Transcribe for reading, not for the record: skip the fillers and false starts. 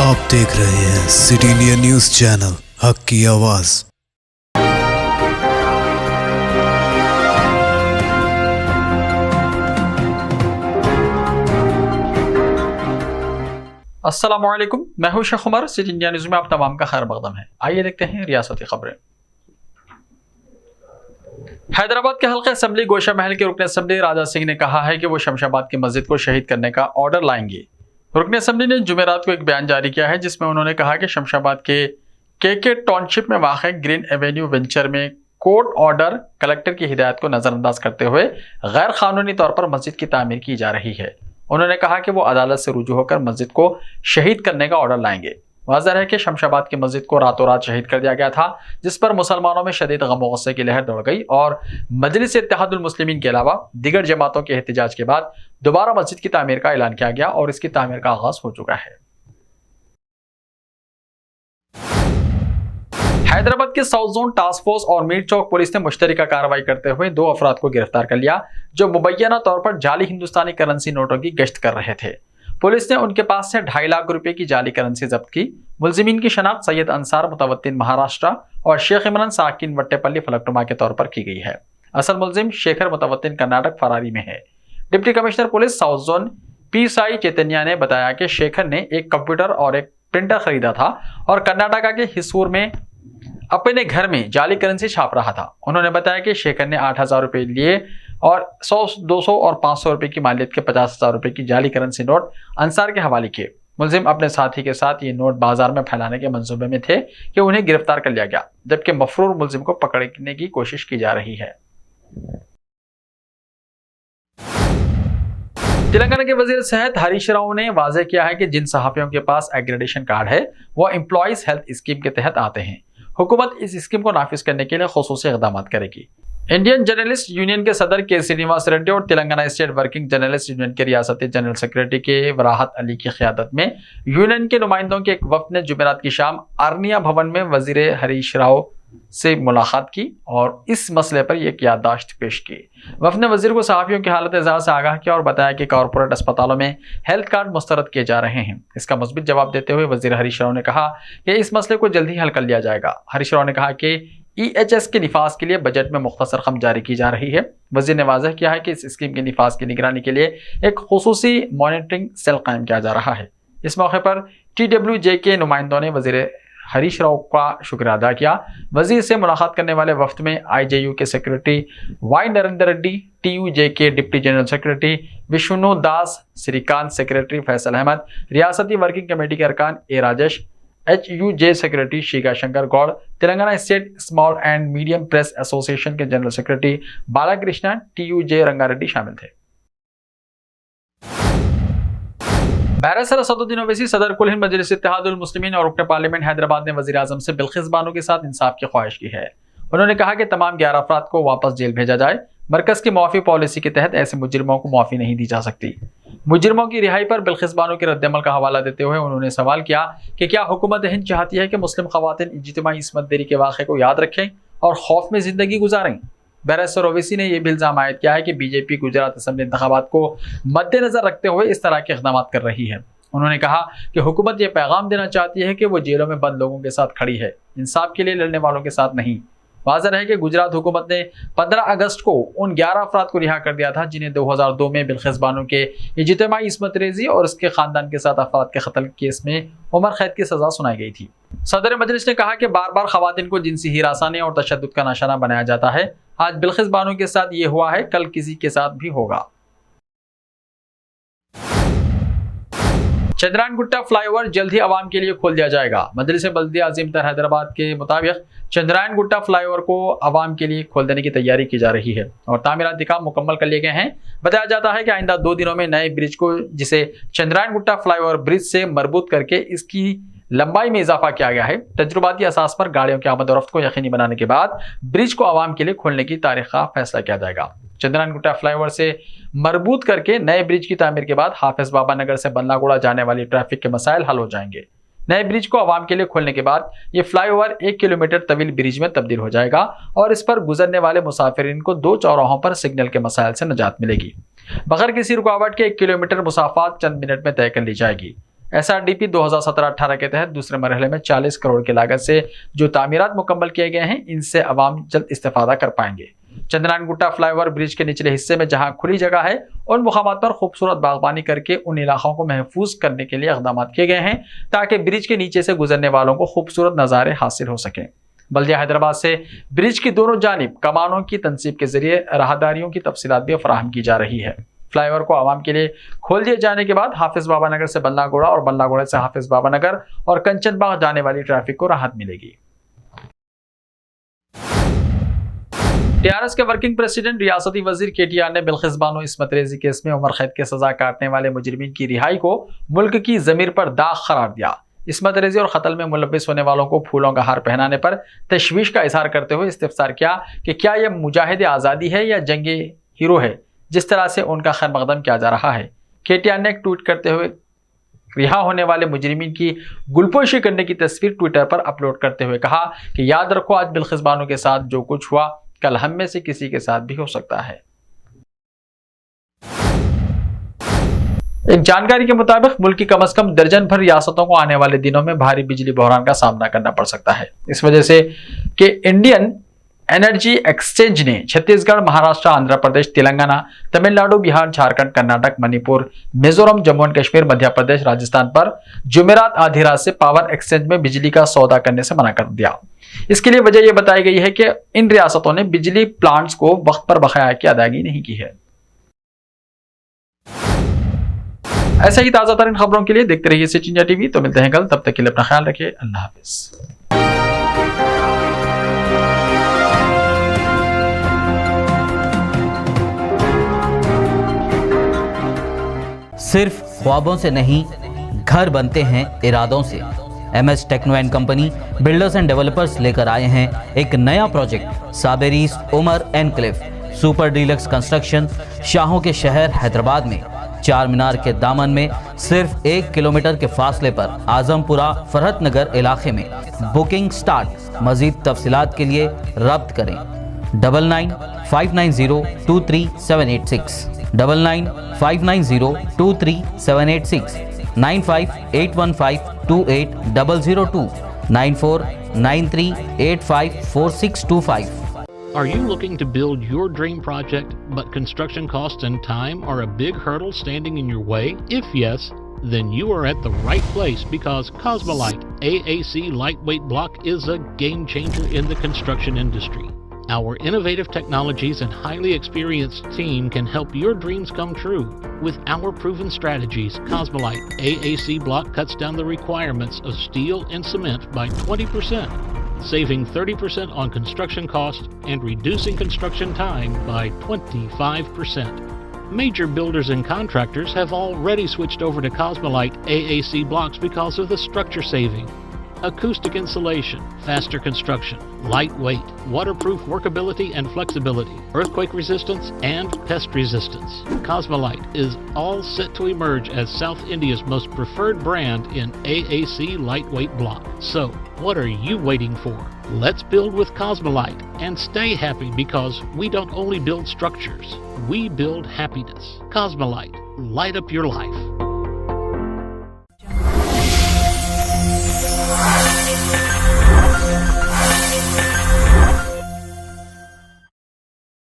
आप देख रहे हैं सिटी इंडिया न्यूज चैनल, हक की आवाज। अस्सलामुअलैकुम, मैं हूं Sheikh Umar. City India news में आप तमाम का खैर मकदम है। आइए देखते हैं रियासती खबरें। हैदराबाद के हल्का असेंबली गोशा महल के रुकन असेंबली राजा सिंह ने कहा है कि वो शमशाबाद की मस्जिद को शहीद करने का ऑर्डर लाएंगे। रुकन असेंबली ने जुमेरात को एक बयान जारी किया है जिसमें उन्होंने कहा कि शमशाबाद के टाउनशिप में वाक़ ग्रीन एवेन्यू वेंचर में कोर्ट ऑर्डर कलेक्टर की हिदायत को नजरअंदाज करते हुए गैर कानूनी तौर पर मस्जिद की तामीर की जा रही है। उन्होंने कहा कि वो अदालत से रुजू होकर मस्जिद को शहीद करने का ऑर्डर लाएंगे। वाज़ेह है कि शमशाबाद की मस्जिद को रातों रात शहीद कर दिया गया था, जिस पर मुसलमानों में शदीद गम और गुस्से की लहर दौड़ गई और मजलिस इत्तेहादुल मुस्लिमीन के अलावा दीगर जमातों के एहतजाज के बाद दोबारा मस्जिद की तामीर का ऐलान किया गया और इसकी तामीर का आगाज हो चुका है। हैदराबाद के साउथ जोन टास्क फोर्स और मीर चौक पुलिस ने मुश्तरका कार्रवाई करते हुए 2 अफराद को गिरफ्तार कर लिया जो मुबैना तौर पर जाली हिंदुस्तानी करेंसी नोटों की गश्त कर रहे थे। पुलिस ने उनके पास से 2.5 लाख रुपए की जाली करेंसी जब्त की। मुलजिमीन की शनाख्त सैयद अंसार मुतवत्तिन महाराष्ट्र और शेख इमरान साकिन वट्टेपल्ली फलकनुमा के तौर पर की गई है। असल मुलजिम शेखर मुतवत्तिन कर्नाटक फरारी में है। Deputy commissioner police south zone P Sai Chaitanya ने बताया कि शेखर ने एक कंप्यूटर और एक प्रिंटर खरीदा था और कर्नाटका के हिसूर में अपने घर में जाली करेंसी छाप रहा था। उन्होंने बताया कि शेखर ने 8,000 रुपए लिए और 100, 200 और 500 रुपए की मालियत के 50,000 रुपए की जाली करेंसी नोट अंसार के हवाले किए। मुलजिम अपने साथी के साथ ये नोट बाजार में फैलाने के मंसूबे में थे कि उन्हें गिरफ्तार कर लिया गया, जबकि मफरूर मुलजिम को पकड़ने की कोशिश की जा रही है। तेलंगाना के वजीर सेहत हरीश राव ने वाज़ेह किया है कि जिन सहाफियों के पास एग्रेडेशन कार्ड है वो एम्प्लॉइज हेल्थ स्कीम के तहत आते हैं। हुकूमत इस स्कीम को नाफिज करने के लिए खुसूसी इक़दाम करेगी। इंडियन जर्नलिस्ट यूनियन के सदर के श्रीनिवास रेड्डी और Telangana state working journalist union के रियासती जनरल सेक्रेटरी के वराहत अली की क़यादत में यूनियन के नुमाइंदों के एक वफ़द ने जुमेरात की शाम आर्निया भवन में वजीर हरीश राव से मुलाकात की और इस मसले पर एक याददाश्त पेश की। वफ़द ने वजीर को सहाफ़ियों की हालत एज़ार से आगाह किया और बताया कि कॉरपोरेट अस्पतालों में हेल्थ कार्ड मुस्तरद किए जा रहे हैं। इसका मुस्बित जवाब देते हुए वजीर हरीश राव ने कहा कि इस मसले को जल्द ही हल कर लिया जाएगा। हरीश राव ने कहा कि EHS के निफाज के लिए बजट में मुख्तसर रकम जारी की जा रही है। वजीर ने वाज़ेह किया है कि इस स्कीम के निफाज की निगरानी के लिए एक खुसूसी मॉनिटरिंग सेल कायम किया जा रहा है। इस मौके पर TWJ के नुमाइंदों ने वजीर हरीश राव का शुक्रिया अदा किया। वजीर से मुलाकात करने वाले वफ्द में IJU के secretary Y Narendra Reddy, TUJ के deputy general secretary Vishnu Das, Shrikant secretary Faisal Ahmed, रियासती वर्किंग कमेटी के अरकान A राजेश, HUJ सेक्रेटरी शिगा Shankar Goud, Telangana state small and medium press association के general secretary Balakrishna, TUJ Rangareddy शामिल थे। बैरिस्टर असदुद्दीन ओवैसी सदर कुल हिंद मजलिस इत्तेहादुल मुस्लिमीन और रुकन पार्लियामेंट हैदराबाद ने वजीर आजम से बिल्किस बानो के साथ इंसाफ की ख्वाहिश की है। उन्होंने कहा कि तमाम 11 अफराद को वापस जेल भेजा जाए। मरकज की मुआफ़ी पॉलिसी के तहत ऐसे मुजरिमों को मुआफ़ी नहीं दी जा सकती। मुजरिमों की रिहाई पर बिल्किस बानो के रद्दमल का हवाला देते हुए उन्होंने सवाल किया कि क्या हुकूमत हिंद चाहती है कि मुस्लिम खवातीन इज्तिमाई इस्मत देरी के वाक़े को याद रखें और खौफ में ज़िंदगी गुजारें। बैरिस्टर ओवैसी ने यह भी इल्ज़ाम आयद किया है कि BJP गुजरात असम्बली इंतखाबात को मद्देनजर रखते हुए इस तरह के इक़दाम कर रही है। उन्होंने कहा कि हुकूमत ये पैगाम देना चाहती है कि वो जेलों में बंद लोगों के साथ खड़ी है, इंसाफ के लिए लड़ने वालों के साथ नहीं। वाज़ेह है कि गुजरात हुकूमत ने 15 अगस्त को उन 11 अफराद को रिहा कर दिया था जिन्हें 2002 में बिल्किस बानो के इज्तिमाई इस्मत रेजी और उसके खानदान के साथ अफराद के कत्ल केस में उम्र कैद की सजा सुनाई गई थी। सदर मजलिस ने कहा कि बार बार खवातीन को जिनसी हिरासानी और तशद्दुद का निशाना बनाया जाता है। आज बिल्किस बानो के साथ ये हुआ है, कल किसी के साथ भी होगा। चंद्रायन गुट्टा फ्लाईओवर जल्द ही आवाम के लिए खोल दिया जाएगा। मजलिस बल्दिया अजीम तर हैदराबाद के मुताबिक चंद्रायन गुट्टा फ्लाईओवर को आवाम के लिए खोल देने की तैयारी की जा रही है और तामीराती काम मुकम्मल कर लिए गए हैं। बताया जाता है कि आइंदा 2 दिनों में नए ब्रिज को, जिसे चंद्रायन गुट्टा फ्लाईओवर ब्रिज से मरबूत करके इसकी लंबाई में इजाफा किया गया है। तजुर्बाती असास पर गाड़ियों की आमद और रफ्त को यकीनी बनाने के बाद ब्रिज को आवाम के लिए खोलने की तारीख का फैसला किया जाएगा। चंद्रायन गुट्टा फ्लाईओवर से मरबूत करके नए ब्रिज की तामीर के बाद हाफिज बाबा नगर से बल्लागुड़ा जाने वाली ट्रैफिक के मसाइल हल हो जाएंगे। नए ब्रिज को आवाम के लिए खोलने के बाद ये फ्लाईओवर 1 किलोमीटर तवील ब्रिज में तब्दील हो जाएगा और इस पर गुजरने वाले मुसाफिरीन को 2 चौराहों पर सिग्नल के मसाइल से निजात मिलेगी। बगैर किसी रुकावट के 1 किलोमीटर मुसाफात चंद मिनट में तय कर ली जाएगी। SRDP 2017-18 के तहत दूसरे मरहले में 40 करोड़ की लागत से जो तामीरात मुकम्मल किए गए हैं, इनसे अवाम जल्द इस्तेफादा कर पाएंगे। चंद्रनारायण गुट्टा फ्लाईओवर ब्रिज के निचले हिस्से में जहां खुली जगह है, उन मुकामात पर खूबसूरत बागबानी करके उन इलाकों को महफूज करने के लिए इक़दाम किए गए हैं ताकि ब्रिज के नीचे से गुजरने वालों को खूबसूरत नज़ारे हासिल हो सकें। बल्दिया हैदराबाद से ब्रिज की दोनों जानिब कमानों की तनसीब के जरिए राहदारियों की तफसीलात भी फराहम की जा रही है। फ्लाईओवर को आवाम के लिए खोल दिए जाने के बाद हाफिज बाबा नगर से बल्लागोड़ा और बल्लागोड़ा से हाफिज बाबा नगर और कंचनबाग जाने वाली ट्रैफिक को राहत मिलेगी। टीआरएस के वर्किंग प्रेसिडेंट रियासती वजीर KTR ने बिल्किस बानो इस्मत रेजी केस में उम्र कैद की सजा काटने वाले मुजरिमीन की रिहाई को मुल्क की जमीर पर दाग करार दिया। इस्मत रेजी और कत्ल में मुलव्विस होने वालों को फूलों का हार पहनाने पर तशवीश का इजहार करते हुए इस्तिफसार किया कि क्या यह मुजाहिद आज़ादी है या जंगे हीरो है, जिस तरह से उनका खैर मकदम किया जा रहा है। KTR ने एक ट्वीट करते हुए रिहा होने वाले मुजरिमीन की गुलपोशी करने की तस्वीर ट्विटर पर अपलोड करते हुए कहा कि याद रखो, आज बिल्किस बानो के साथ जो कुछ हुआ कल हम में से किसी के साथ भी हो सकता है। एक जानकारी के मुताबिक मुल्क की कम से कम दर्जन भर रियासतों को आने वाले दिनों में भारी बिजली बहरान का सामना करना पड़ सकता है। इस वजह से कि इंडियन एनर्जी एक्सचेंज ने छत्तीसगढ़, महाराष्ट्र, आंध्र प्रदेश, तेलंगाना, तमिलनाडु, बिहार, झारखंड, कर्नाटक, मणिपुर, मिजोरम, जम्मू एंड कश्मीर, मध्य प्रदेश, राजस्थान पर जुमेरात आधी रात से पावर एक्सचेंज में बिजली का सौदा करने से मना कर दिया। इसके लिए वजह यह बताई गई है कि इन रियासतों ने बिजली प्लांट्स को वक्त पर बकाया की अदायगी नहीं की है। ऐसे ही ताजा तरीन खबरों के लिए देखते रहिए सिटी इंडिया टीवी। तो मिलते हैं कल, तब तक के लिए अपना ख्याल रखिए। अल्लाह हाफिज। सिर्फ ख्वाबों से नहीं, घर बनते हैं इरादों से। MS techno and company builders and developers लेकर आए हैं एक नया प्रोजेक्ट, साबेरीज Umar enclave super deluxe construction. शाहों के शहर हैदराबाद में चार मीनार के दामन में सिर्फ 1 किलोमीटर के फासले पर आजमपुरा फरहत नगर इलाके में। Booking start. मजीद तफसीलात के लिए रब्त करें 9959023786 9959023786 9581528002 9493854625। Are you looking to build your dream project, but construction costs and time are a big hurdle standing in your way? If yes, then you are at the right place, because Cosmolite AAC lightweight block is a game changer in the construction industry. Our innovative technologies and highly experienced team can help your dreams come true. With our proven strategies, Cosmolite AAC block cuts down the requirements of steel and cement by 20%, saving 30% on construction costs and reducing construction time by 25%. Major builders and contractors have already switched over to Cosmolite AAC blocks because of the structure saving. Acoustic insulation, faster construction, lightweight, waterproof workability and flexibility, earthquake resistance and pest resistance. Cosmolite is all set to emerge as South India's most preferred brand in AAC lightweight block. So, what are you waiting for? Let's build with Cosmolite and stay happy, because we don't only build structures, we build happiness. Cosmolite, light up your life.